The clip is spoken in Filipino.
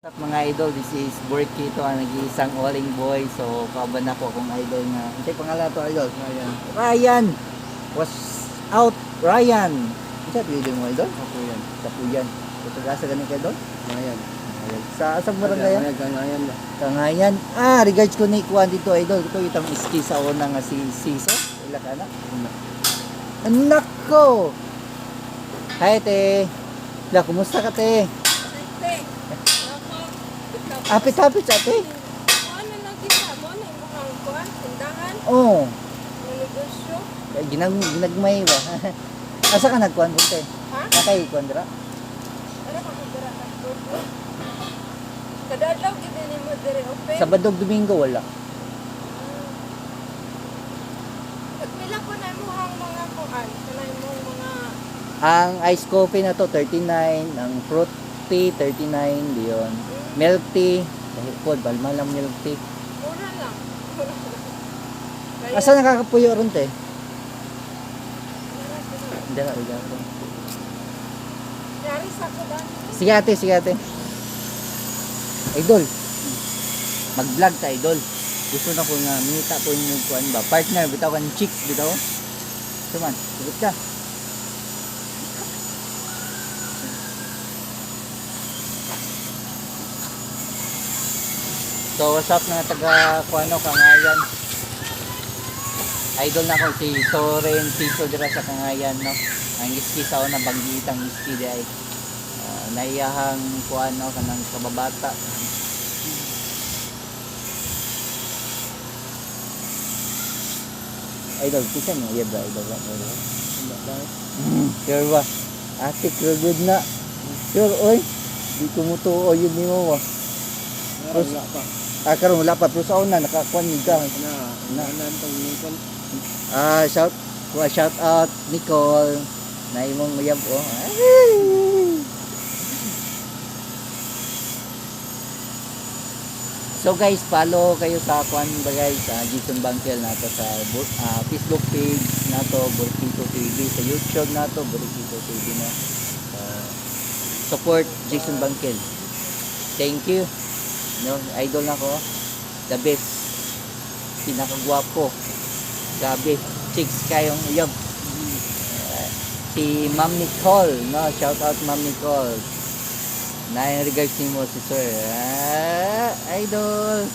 What's up mga idol, this is Borky to, ang nag-iisang alling boy. So, kaban ako akong idol nga. Ano pangalan to idol? Ryan! Was out, Ryan! Ano siya pinili mo idol? Kapuyan. Kapuyan. So, tagasa ganun ka idol? Ngayon. Sa asang barangay yan? Ngayon. Kangayan. Regards ko ni Kwan dito idol. Ito itang iski sa una nga si Siso. Ila ka na? Anak ko! Hi te! La, kumusta ka te? Apit-apit sa ate? Ano lang kita mo? Ano yung mukhang kuhan? Tindahan? Oo. Ang negosyo? Ginagmay ba? Asa ka nagkuhan po te? Ha? Nakay kuhan dira? Ano pa kung dira ka? Kadadlaw gid ni mo dire open? Sabadog Domingo wala. Pagpila ko na muhang mga kuhan? Kanay mong mga... Ang ice coffee na to 39, ang fruit tea 39 diyon. Milk tea, dahil po, balma lang milk tea. Mura lang. Kaya, Asa nakakapuyo ron te? mura sila. Hindi na, riga ko. Yari sa ko dami. Sige ate, sige ate. Idol. Mag-vlog ta idol. Gusto na ko nga minita po yung kuan ba. Partner, bitaw kan chicks bitaw. Tuman, sagot ka. So what's up mga taga kuano Kangayan. Idol na ko si Soren Piso dira sa Kangayan no. Ang iski sa una banggitang iski di ay naiyahang kuano kanang kababata. Idol, kisa niya iya ba idol ba? Sure ba? Atik good na. Sure oy. Di ko mutuo yun ni mo ba? Wala pa. Karon wala pa pero sa una nakakuan ni ka. Na tong Lincoln. Shout out Nicole. Na imong uyab oh. So guys, follow kayo sa kuan ba guys, sa Jason Bangkel nato sa Facebook page nato Borkito TV, sa YouTube nato Borkito TV na. Support Jason Bangkel. Thank you. No, idol na ko. The best. Pinakagwapo. Grabe. Chicks kayong uyab. Si Ma'am Nicole, no? Shout out Ma'am Nicole. Na regards mo si Sir. Idol.